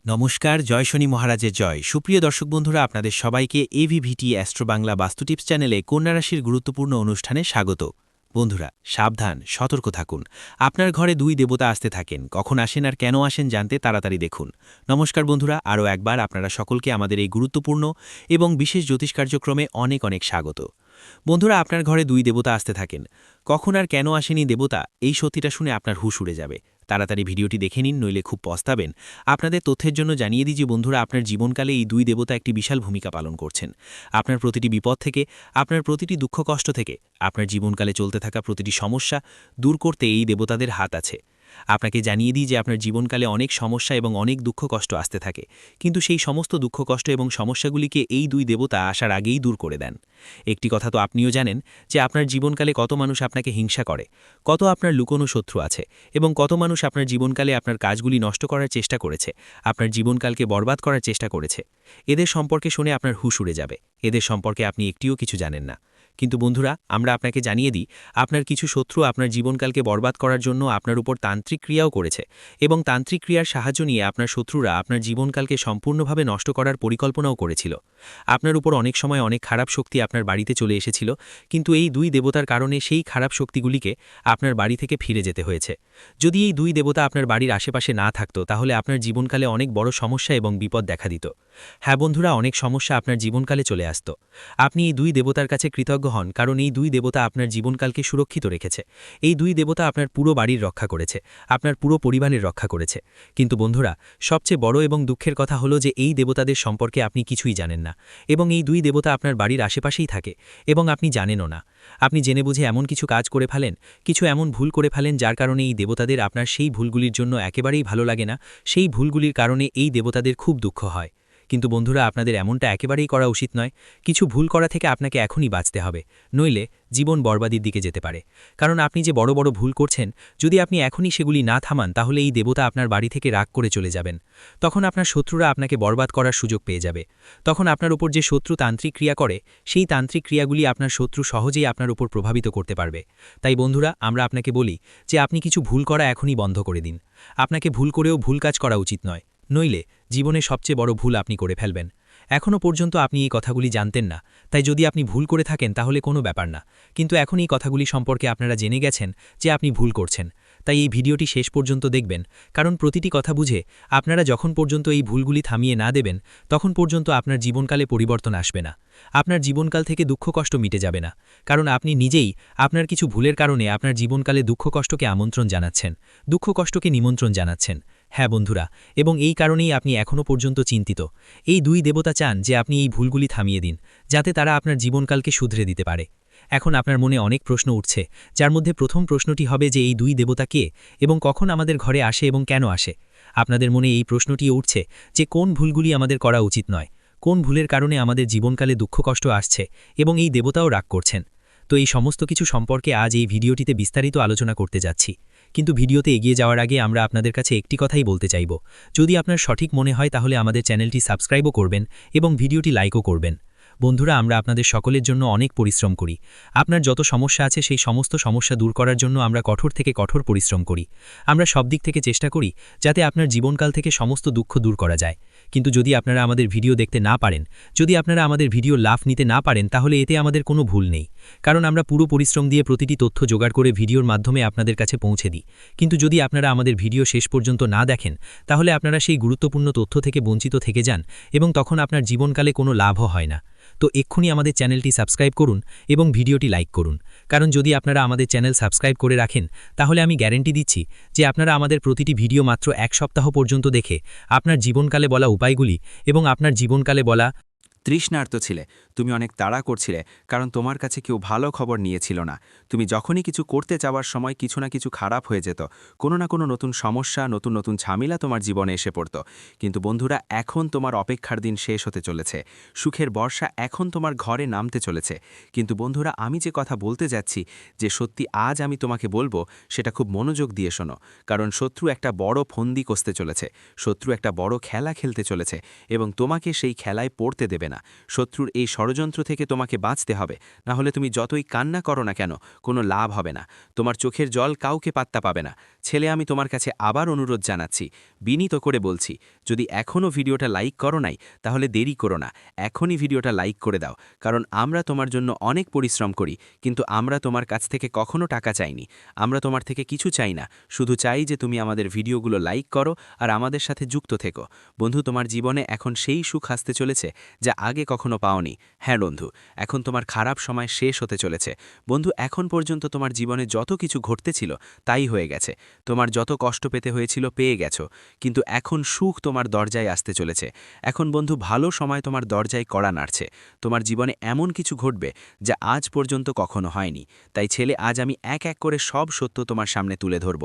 নমস্কার, জয় শনি মহারাজের জয়। সুপ্রিয় দর্শক বন্ধুরা, আপনাদের সবাইকে এভিভিটি অ্যাস্ট্রো বাংলা বাস্তু টিপস চ্যানেলে কন্যা রাশির গুরুত্বপূর্ণ অনুষ্ঠানে স্বাগত। বন্ধুরা, সাবধান, সতর্ক থাকুন। আপনার ঘরে দুই দেবতা আসতে থাকেন, কখন আসেন আর কেন আসেন জানতে তাড়াতাড়ি দেখুন। নমস্কার বন্ধুরা, আরও একবার আপনারা সকলকে আমাদের এই গুরুত্বপূর্ণ এবং বিশেষ জ্যোতিষ কার্যক্রমে অনেক অনেক স্বাগত। বন্ধুরা, আপনার ঘরে দুই দেবতা আসতে থাকেন, কখন আর কেন আসেনি দেবতা, এই সত্যিটা শুনে আপনার হুঁশ উড়ে যাবে। তাড়াতাড়ি ভিডিওটি দেখে নিন, নইলে খুব পস্তাবেন। আপনাদের তথ্যের জন্য জানিয়ে দিই যে বন্ধুরা, আপনার জীবনকালে এই দুই দেবতা একটি বিশাল ভূমিকা পালন করছেন। আপনার প্রতিটি বিপদ থেকে, আপনার প্রতিটি দুঃখ কষ্ট থেকে, আপনার জীবনকালে চলতে থাকা প্রতিটি সমস্যা দূর করতে এই দেবতাদের হাত আছে। আপনাকে জানিয়ে দিই যে আপনার জীবনকালে অনেক সমস্যা এবং অনেক দুঃখ কষ্ট আসতে থাকে, কিন্তু সেই সমস্ত দুঃখ কষ্ট এবং সমস্যাগুলিকে এই দুই দেবতা আসার আগেই দূর করে দেন। একটি কথা তো আপনিও জানেন যে আপনার জীবনকালে কত মানুষ আপনাকে হিংসা করে, কত আপনার লুকোনো শত্রু আছে, এবং কত মানুষ আপনার জীবনকালে আপনার কাজগুলি নষ্ট করার চেষ্টা করেছে, আপনার জীবনকালকে বরবাদ করার চেষ্টা করেছে। এদের সম্পর্কে শুনে আপনার হুঁশ উড়ে যাবে। এদের সম্পর্কে আপনি একটিও কিছু জানেন না। কিন্তু বন্ধুরা, আমরা আপনাকে জানিয়ে দিই, আপনার কিছু শত্রু আপনার জীবনকালকে বরবাদ করার জন্য আপনার উপর তান্ত্রিক ক্রিয়াও করেছে, এবং তান্ত্রিক ক্রিয়ার সাহায্য নিয়ে আপনার শত্রুরা আপনার জীবনকালকে সম্পূর্ণভাবে নষ্ট করার পরিকল্পনাও করেছিল। আপনার উপর অনেক সময় অনেক খারাপ শক্তি আপনার বাড়িতে চলে এসেছিল, কিন্তু এই দুই দেবতার কারণে সেই খারাপ শক্তিগুলিকে আপনার বাড়ি থেকে ফিরে যেতে হয়েছে। যদি এই দুই দেবতা আপনার বাড়ির আশেপাশে না থাকতো, তাহলে আপনার জীবনকালে অনেক বড় সমস্যা এবং বিপদ দেখা দিত। হ্যাঁ বন্ধুরা, অনেক সমস্যা আপনার জীবনকালে চলে আসত। আপনি এই দুই দেবতার কাছে কৃতজ্ঞ হন, কারণ এই দুই দেবতা আপনার জীবনকালকে সুরক্ষিত রেখেছে। এই দুই দেবতা আপনার পুরো বাড়ির রক্ষা করেছে, আপনার পুরো পরিবারের রক্ষা করেছে। কিন্তু বন্ধুরা, সবচেয়ে বড় এবং দুঃখের কথা হলো যে এই দেবতাদের সম্পর্কে আপনি কিছুই জানেন না, এবং এই দুই দেবতা আপনার বাড়ির আশেপাশেই থাকে, এবং আপনি জানেনও না। আপনি জেনে বুঝে এমন কিছু কাজ করে ফেলেন, কিছু এমন ভুল করে ফেলেন, যার কারণে এই দেবতাদের আপনার সেই ভুলগুলির জন্য একেবারেই ভালো লাগে না। সেই ভুলগুলির কারণে এই দেবতাদের খুব দুঃখ হয়। কিন্তু বন্ধুরা, আপনাদের এমনটা একেবারেই করা উচিত নয়। কিছু ভুল করা থেকে আপনাকে এখনই বাঁচতে হবে, নইলে জীবন বরবাদির দিকে যেতে পারে। কারণ আপনি যে বড় বড় ভুল করছেন, যদি আপনি এখনই সেগুলি না থামান, তাহলে এই দেবতা আপনার বাড়ি থেকে রাগ করে চলে যাবেন। তখন আপনার শত্রুরা আপনাকে বরবাদ করার সুযোগ পেয়ে যাবে। তখন আপনার উপর যে শত্রু তান্ত্রিক ক্রিয়া করে, সেই তান্ত্রিক ক্রিয়াগুলি আপনার শত্রু সহজেই আপনার উপর প্রভাবিত করতে পারবে। তাই বন্ধুরা, আমরা আপনাকে বলি যে আপনি কিছু ভুল করা এখনই বন্ধ করে দিন। আপনাকে ভুল করেও ভুল কাজ করা উচিত নয়, নইলে জীবনে সবচেয়ে বড় ভুল আপনি করে ফেলবেন। এখনও পর্যন্ত আপনি এই কথাগুলি জানতেন না, তাই যদি আপনি ভুল করে থাকেন তাহলে কোনো ব্যাপার না। কিন্তু এখন এই কথাগুলি সম্পর্কে আপনারা জেনে গেছেন যে আপনি ভুল করছেন। তাই এই ভিডিওটি শেষ পর্যন্ত দেখবেন, কারণ প্রতিটি কথা বুঝে আপনারা যখন পর্যন্ত এই ভুলগুলি থামিয়ে না দেবেন, তখন পর্যন্ত আপনার জীবনকালে পরিবর্তন আসবে না। আপনার জীবনকাল থেকে দুঃখ কষ্ট মিটে যাবে না, কারণ আপনি নিজেই আপনার কিছু ভুলের কারণে আপনার জীবনকালে দুঃখ কষ্টকে আমন্ত্রণ জানাচ্ছেন, দুঃখ কষ্টকে নিমন্ত্রণ জানাচ্ছেন। হ্যাঁ বন্ধুরা, এবং এই কারণেই আপনি এখনও পর্যন্ত চিন্তিত। এই দুই দেবতা চান যে আপনি এই ভুলগুলি থামিয়ে দিন, যাতে তারা আপনার জীবনকালকে শুধরে দিতে পারে। এখন আপনার মনে অনেক প্রশ্ন উঠছে, যার মধ্যে প্রথম প্রশ্নটি হবে যে এই দুই দেবতা কে এবং কখন আমাদের ঘরে আসে এবং কেন আসে। আপনাদের মনে এই প্রশ্নটিও উঠছে যে কোন ভুলগুলি আমাদের করা উচিত নয়, কোন ভুলের কারণে আমাদের জীবনকালে দুঃখ কষ্ট আসছে এবং এই দেবতাও রাগ করছেন। তো এই সমস্ত কিছু সম্পর্কে আজ এই ভিডিওটিতে বিস্তারিত আলোচনা করতে যাচ্ছি। কিন্তু ভিডিওতে এগিয়ে যাওয়ার আগে আমরা আপনাদের কাছে একটি কথাই বলতে চাইব, যদি আপনার সঠিক মনে হয় তাহলে আমাদের চ্যানেলটি সাবস্ক্রাইবও করবেন এবং ভিডিওটি লাইকও করবেন। বন্ধুরা, আমরা আপনাদের সকলের জন্য অনেক পরিশ্রম করি। আপনার যত সমস্যা আছে সেই সমস্ত সমস্যা দূর করার জন্য আমরা কঠোর থেকে কঠোর পরিশ্রম করি। আমরা সব দিক থেকে চেষ্টা করি যাতে আপনার জীবনকাল থেকে সমস্ত দুঃখ দূর করা যায়। কিন্তু যদি আপনারা আমাদের ভিডিও দেখতে না পারেন, যদি আপনারা আমাদের ভিডিও লাভ নিতে না পারেন, তাহলে এতে আমাদের কোনো ভুল নেই। কারণ আমরা পুরো পরিশ্রম দিয়ে প্রতিটি তথ্য জোগাড় করে ভিডিওর মাধ্যমে আপনাদের কাছে পৌঁছে দিই। কিন্তু যদি আপনারা আমাদের ভিডিও শেষ পর্যন্ত না দেখেন, তাহলে আপনারা সেই গুরুত্বপূর্ণ তথ্য থেকে বঞ্চিত থেকে যান, এবং তখন আপনার জীবনকালে কোনো লাভও হয় না। তো এক্ষুনি আমাদের চ্যানেলটি সাবস্ক্রাইব করুন এবং ভিডিওটি লাইক করুন। কারণ যদি আপনারা আমাদের চ্যানেল সাবস্ক্রাইব করে রাখেন, তাহলে আমি গ্যারেন্টি দিচ্ছি যে আপনারা আমাদের প্রতিটি ভিডিও মাত্র 1 সপ্তাহ পর্যন্ত দেখে আপনার জীবনকালে বলা উপায়গুলি এবং আপনার জীবনকালে বলা তৃষ্ণার্ত ছিলে, তুমি অনেক তাড়া করছিলে, কারণ তোমার কাছে কেউ ভালো খবর নিয়েছিল না। তুমি যখনই কিছু করতে চাওয়ার সময় কিছু না কিছু খারাপ হয়ে যেত, কোনো না কোনো নতুন সমস্যা, নতুন নতুন ঝামেলা তোমার জীবনে এসে পড়ত। কিন্তু বন্ধুরা, এখন তোমার অপেক্ষার দিন শেষ হতে চলেছে। সুখের বর্ষা এখন তোমার ঘরে নামতে চলেছে। কিন্তু বন্ধুরা, আমি যে কথা বলতে যাচ্ছি, যে সত্যি আজ আমি তোমাকে বলবো, সেটা খুব মনোযোগ দিয়ে শোনো। কারণ শত্রু একটা বড় ফন্দি কষতে চলেছে, শত্রু একটা বড় খেলা খেলতে চলেছে, এবং তোমাকে সেই খেলায় পড়তে দেবে না। না। শত্রুর এই ষড়যন্ত্র থেকে তোমাকে বাঁচতে হবে, না হলে তুমি যতই কান্না করো না কেন কোনো লাভ হবে না। তোমার চোখের জল কাউকে পাত্তা পাবে না। ছেলে, আমি তোমার কাছে আবার অনুরোধ জানাচ্ছি, বিনীত করে বলছি, যদি এখনও ভিডিওটা লাইক করো নাই তাহলে দেরি করো না, এখনই ভিডিওটা লাইক করে দাও। কারণ আমরা তোমার জন্য অনেক পরিশ্রম করি, কিন্তু আমরা তোমার কাছ থেকে কখনো টাকা চাইনি। আমরা তোমার থেকে কিছু চাই না, শুধু চাই যে তুমি আমাদের ভিডিওগুলো লাইক করো আর আমাদের সাথে যুক্ত থেকো। বন্ধু, তোমার জীবনে এখন সেই সুখ আসতে চলেছে যা আগে কখনো পাওনি। হ্যাঁ বন্ধু, এখন তোমার খারাপ সময় শেষ হতে চলেছে। বন্ধু, এখন পর্যন্ত তোমার জীবনে যত কিছু ঘটতেছিল তাই হয়ে গেছে। তোমার যত কষ্ট পেতে হয়েছিল পেয়ে গেছো, কিন্তু এখন সুখ তোমার দরজায় আসতে চলেছে। এখন বন্ধু, ভালো সময় তোমার দরজায় কড়া নাড়ছে। তোমার জীবনে এমন কিছু ঘটবে যা আজ পর্যন্ত কখনো হয়নি। তাই ছেলে, আজ আমি এক এক করে সব সত্য তোমার সামনে তুলে ধরব।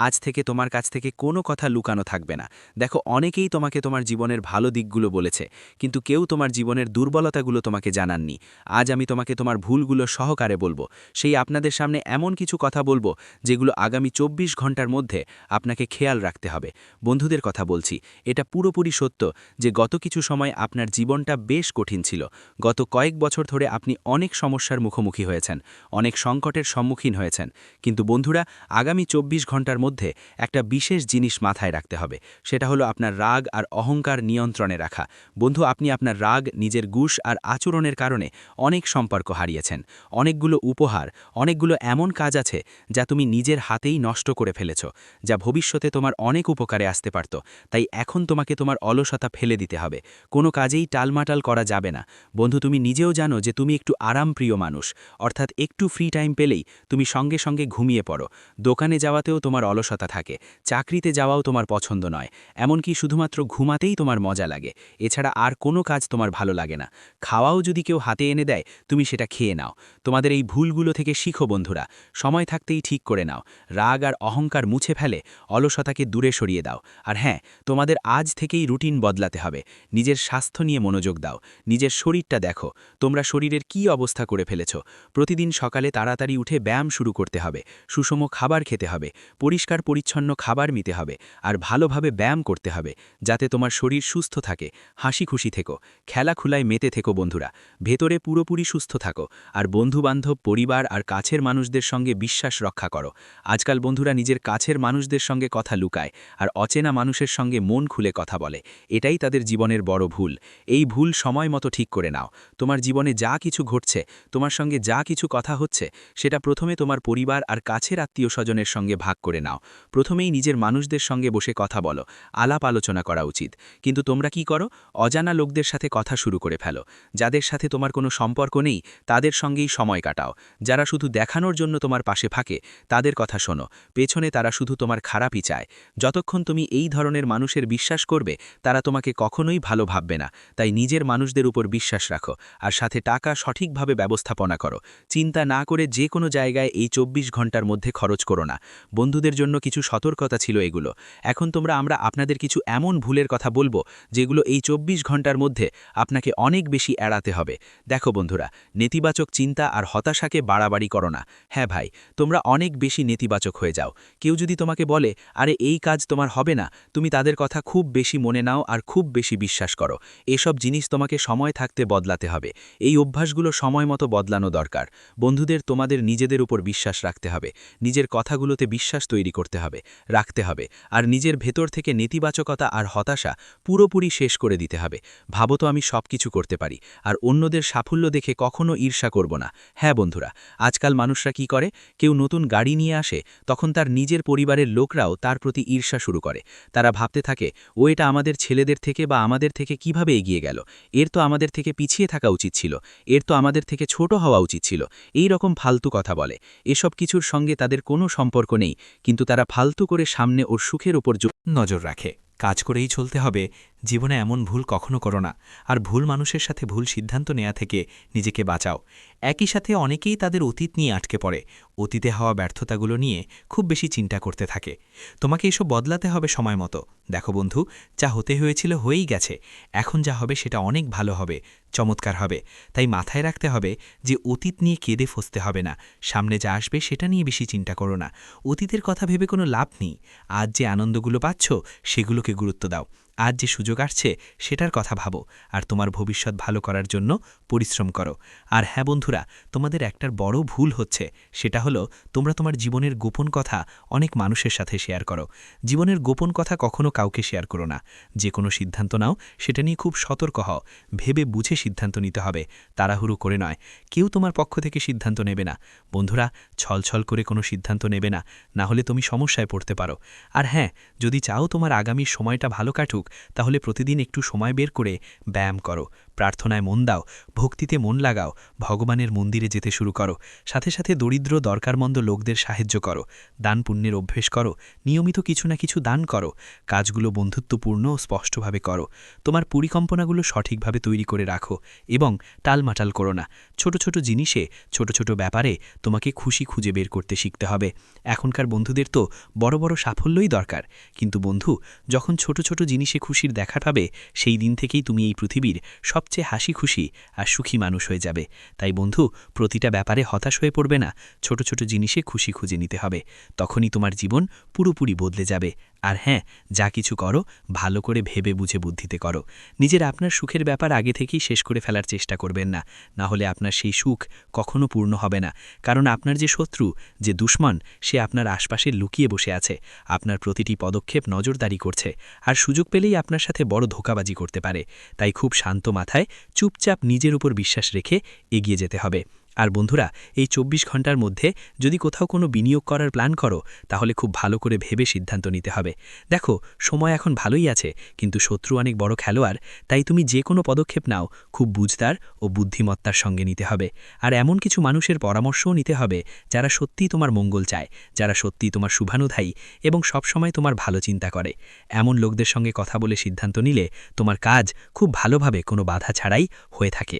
আজ থেকে তোমার কাছ থেকে কোনো কথা লুকানো থাকবে না। দেখো, অনেকেই তোমাকে তোমার জীবনের ভালো দিকগুলো বলেছে, কিন্তু কেউ তোমার জীবনের দুর্বলতাগুলো তোমাকে জানাননি। আজ আমি তোমাকে তোমার ভুলগুলো সহকারে বলবো। সেই আপনাদের সামনে এমন কিছু কথা বলবো যেগুলো আগামী 24 ঘন্টার মধ্যে আপনাকে খেয়াল রাখতে হবে। বন্ধুদের কথা বলছি, এটা পুরোপুরি সত্য যে গত কিছু সময় আপনার জীবনটা বেশ কঠিন ছিল। গত কয়েক বছর ধরে আপনি অনেক সমস্যার মুখোমুখি হয়েছেন, অনেক সংকটের সম্মুখীন হয়েছেন। কিন্তু বন্ধুরা, আগামী 24 ঘন্টার মধ্যে একটা বিশেষ জিনিস মাথায় রাখতে হবে। সেটা হলো আপনার রাগ আর অহংকার নিয়ন্ত্রণে রাখা। বন্ধু, আপনি আপনার রাগ, নিজের গুশ আর আচরণের কারণে অনেক সম্পর্ক হারিয়েছেন। অনেকগুলো উপহার, অনেকগুলো এমন কাজ আছে যা তুমি নিজের হাতেই নষ্ট করে ফেলেছ, যা ভবিষ্যতে তোমার অনেক উপকারে আসতে পারত। তাই এখন তোমাকে তোমার অলসতা ফেলে দিতে হবে। কোনো কাজেই টালমাটাল করা যাবে না। বন্ধু, তুমি নিজেও জানো যে তুমি একটু আরামপ্রিয় মানুষ, অর্থাৎ একটু ফ্রি টাইম পেলেই তুমি সঙ্গে সঙ্গে ঘুমিয়ে পড়ো। দোকানে যাওয়াতেও তোমার অলসতা থাকে, চাকরিতে যাওয়াও তোমার পছন্দ নয়, এমনকি শুধুমাত্র ঘুমাতেই তোমার মজা লাগে। এছাড়া আর কোনো কাজ তোমার ভালো লাগে না। খাওয়াও যদি কেউ হাতে এনে দেয়, তুমি সেটা খেয়ে নাও। তোমাদের এই ভুলগুলো থেকে শিখো বন্ধুরা, সময় থাকতেই ঠিক করে নাও। রাগ আর অহংকার মুছে ফেলে অলসতাকে দূরে সরিয়ে দাও। আর হ্যাঁ, তোমাদের আজ থেকেই রুটিন বদলাতে হবে। নিজের স্বাস্থ্য নিয়ে মনোযোগ দাও। নিজের শরীরটা দেখো, তোমরা শরীরের কি অবস্থা করে ফেলেছ। প্রতিদিন সকালে তাড়াতাড়ি উঠে ব্যায়াম শুরু করতে হবে, সুষম খাবার খেতে হবে, পরিষ্কার পরিচ্ছন্ন খাবার নিতে হবে, আর ভালোভাবে ব্যায়াম করতে হবে, যাতে তোমার শরীর সুস্থ থাকে। হাসি খুশি থেকো, খেলাখুলায় মেতে থেকো বন্ধুরা। ভেতরে পুরোপুরি সুস্থ থাকো। আর বন্ধুবান্ধব, পরিবার আর কাছের মানুষদের সঙ্গে বিশ্বাস রক্ষা করো। আজকাল বন্ধুরা নিজের কাছের মানুষদের সঙ্গে কথা লুকায় আর অচেনা মানুষের সঙ্গে মন খুলে কথা বলে। এটাই তাদের জীবনের বড় ভুল। এই ভুল সময় মতো ঠিক করে নাও। তোমার জীবনে যা কিছু ঘটছে, তোমার সঙ্গে যা কিছু কথা হচ্ছে, সেটা প্রথমে তোমার পরিবার আর কাছের আত্মীয় স্বজনের সঙ্গে ভাগ করে নাও। প্রথমেই নিজের মানুষদের সঙ্গে বসে কথা বলো, আলাপ আলোচনা করা উচিত। কিন্তু তোমরা কি করো? অজানা লোকদের সাথে কথা শুরু করে ফেলো। যাদের সাথে তোমার কোনো সম্পর্ক নেই তাদের সঙ্গেই সময় কাটাও। যারা শুধু দেখানোর জন্য তোমার পাশে থাকে তাদের কথা শোনো, পেছনে তারা শুধু তোমার খারাপই চায়। যতক্ষণ তুমি এই ধরনের মানুষের বিশ্বাস করবে, তারা তোমাকে কখনোই ভালো ভাববে না। তাই নিজের মানুষদের উপর বিশ্বাস রাখো, আর সাথে টাকা সঠিকভাবে ব্যবস্থাপনা করো। চিন্তা না করে যে কোনো জায়গায় এই 24 ঘন্টার মধ্যে খরচ করো না। বন্ধুদের জন্য কিছু সতর্কতা ছিল এগুলো। এখন আমরা আপনাদের কিছু এমন ভুলের কথা বলবো যেগুলো এই 24 ঘন্টার মধ্যে আপনাকে অনেক বেশি এড়াতে হবে। দেখো বন্ধুরা, নেতিবাচক চিন্তা আর হতাশাকে বাড়াবাড়ি করো না। হ্যাঁ ভাই, তোমরা অনেক বেশি নেতিবাচক হয়ে যাও। কেউ যদি তোমাকে বলে, আরে এই কাজ তোমার হবে না, তুমি তাদের কথা খুব বেশি মনে নাও আর খুব বেশি বিশ্বাস করো। এসব জিনিস তোমাকে সময় থাকতে বদলাতে হবে। এই অভ্যাসগুলো সময় মতো বদলানো দরকার। বন্ধুদের, তোমাদের নিজেদের উপর বিশ্বাস রাখতে হবে। নিজের কথাগুলোতে বিশ্বাস তৈরি করতে হবে, রাখতে হবে। আর নিজের ভেতর থেকে নেতিবাচকতা আর হতাশা পুরোপুরি শেষ করে দিতে হবে। ভাবো তো, আমি সব কিছু করতে পারি, আর অন্যদের সাফল্য দেখে কখনো ঈর্ষা করব না। হ্যাঁ বন্ধুরা, আজকাল মানুষরা কি করে, কেউ নতুন গাড়ি নিয়ে আসে, তখন তার নিজের পরিবারের লোকরাও তার প্রতি ঈর্ষা শুরু করে। তারা ভাবতে থাকে, ও এটা আমাদের ছেলেদের থেকে বা আমাদের থেকে কিভাবে এগিয়ে গেল, এর তো আমাদের থেকে পিছিয়ে থাকা উচিত ছিল, এর তো আমাদের থেকে ছোট হওয়া উচিত ছিল। এই রকম ফালতু কথা বলে। এসব কিছুর সঙ্গে তাদের কোনো সম্পর্ক নেই, কিন্তু তারা ফালতু করে সামনে ওর সুখের ওপর নজর রাখে। কাজ করেই চলতে হবে। জীবনে এমন ভুল কখনো করো না। আর ভুল মানুষের সাথে ভুল সিদ্ধান্ত নেওয়া থেকে নিজেকে বাঁচাও। একই সাথে অনেকেই তাদের অতীত নিয়ে আটকে পড়ে, অতীতে হওয়া ব্যর্থতাগুলো নিয়ে খুব বেশি চিন্তা করতে থাকে। তোমাকে এসব বদলাতে হবে সময় মতো। দেখো বন্ধু, যা হতে হয়েছিল হয়েই গেছে। এখন যা হবে সেটা অনেক ভালো হবে, চমৎকার হবে। তাই মাথায় রাখতে হবে যে অতীত নিয়ে কেঁদে ফসতে হবে না। সামনে যা আসবে সেটা নিয়ে বেশি চিন্তা করো না। অতীতের কথা ভেবে কোনো লাভ নেই। আজ যে আনন্দগুলো পাচ্ছ সেগুলোকে গুরুত্ব দাও। আজ যে সুযোগ আসছে সেটার কথা ভাবো, আর তোমার ভবিষ্যৎ ভালো করার জন্য পরিশ্রম করো। আর হ্যাঁ বন্ধুরা, তোমাদের একটার বড় ভুল হচ্ছে, সেটা হলো তোমরা তোমার জীবনের গোপন কথা অনেক মানুষের সাথে শেয়ার করো। জীবনের গোপন কথা কখনো কাউকে শেয়ার করো না। যে কোনো সিদ্ধান্ত নাও, সেটা নিয়ে খুব সতর্ক হও, ভেবে বুঝে সিদ্ধান্ত নিতে হবে, তাড়াহুড়ো করে নয়। কেউ তোমার পক্ষ থেকে সিদ্ধান্ত নেবে না। বন্ধুরা, ছলছল করে কোনো সিদ্ধান্ত নেবে না, না হলে তুমি সমস্যায় পড়তে পারো। আর হ্যাঁ, যদি চাও তোমার আগামী সময়টা ভালো কাটুক, তাহলে প্রতিদিন একটু সময় বের করে ব্যায়াম করো, প্রার্থনায় মন দাও, ভক্তিতে মন লাগাও, ভগবানের মন্দিরে যেতে শুরু করো। সাথে সাথে দরিদ্র দরকারমন্দ লোকদের সাহায্য করো, দান পুণ্যের অভ্যেস করো, নিয়মিত কিছু না কিছু দান করো, কাজগুলো বন্ধুত্বপূর্ণ ও স্পষ্টভাবে করো। তোমার পরিকল্পনাগুলো সঠিকভাবে তৈরি করে রাখো এবং টালমাটাল করো না। ছোট ছোট জিনিসে, ছোট ছোট ব্যাপারে তোমাকে খুশি খুঁজে বের করতে শিখতে হবে। এখনকার বন্ধুদের তো বড় বড় সাফল্যই দরকার, কিন্তু বন্ধু, যখন ছোট ছোট জিনিসে খুশির দেখা পাবে, সেই দিন থেকেই তুমি এই পৃথিবীর সবচেয়ে হাসি খুশি আর সুখী মানুষ হয়ে যাবে। তাই বন্ধু, প্রতিটা ব্যাপারে হতাশ হয়ে পড়বে না, ছোট ছোট জিনিসে খুশি খুঁজে নিতে হবে। তখনই তোমার জীবন পুরোপুরি বদলে যাবে। আর হ্যাঁ, যা কিছু করো ভালো করে ভেবে বুঝে বুদ্ধিতে করো। নিজের আপনার সুখের ব্যাপার আগে থেকেই শেষ করে ফেলার চেষ্টা করবেন না, না হলে আপনার সেই সুখ কখনো পূর্ণ হবে না। কারণ আপনার যে শত্রু, যে দুশ্মন, সে আপনার আশপাশে লুকিয়ে বসে আছে, আপনার প্রতিটি পদক্ষেপ নজরদারি করছে, আর সুযোগ পেলেই আপনার সাথে বড় ধোঁকাবাজি করতে পারে। তাই খুব শান্ত মাথায় চুপচাপ নিজের উপর বিশ্বাস রেখে এগিয়ে যেতে হবে। আর বন্ধুরা, এই ২৪ ঘন্টার মধ্যে যদি কোথাও কোনো বিনিয়োগ করার প্ল্যান করো, তাহলে খুব ভালো করে ভেবে সিদ্ধান্ত নিতে হবে। দেখো, সময় এখন ভালোই আছে, কিন্তু শত্রু অনেক বড় খেলোয়াড়। তাই তুমি যে কোনো পদক্ষেপ নাও, খুব বুঝদার ও বুদ্ধিমত্তার সঙ্গে নিতে হবে। আর এমন কিছু মানুষের পরামর্শও নিতে হবে, যারা সত্যিই তোমার মঙ্গল চায়, যারা সত্যিই তোমার শুভানুধায়ী এবং সবসময় তোমার ভালো চিন্তা করে। এমন লোকদের সঙ্গে কথা বলে সিদ্ধান্ত নিলে তোমার কাজ খুব ভালোভাবে কোনো বাধা ছাড়াই হয়ে থাকে।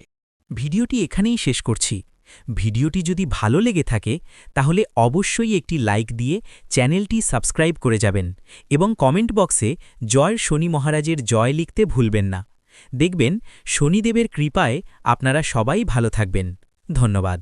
ভিডিওটি এখানেই শেষ করছি। ভিডিওটি যদি ভালো লেগে থাকে তাহলে অবশ্যই একটি লাইক দিয়ে চ্যানেলটি সাবস্ক্রাইব করে যাবেন এবং কমেন্ট বক্সে জয় শনি মহারাজের জয় লিখতে ভুলবেন না। দেখবেন শনিদেবের কৃপায় আপনারা সবাই ভালো থাকবেন। ধন্যবাদ।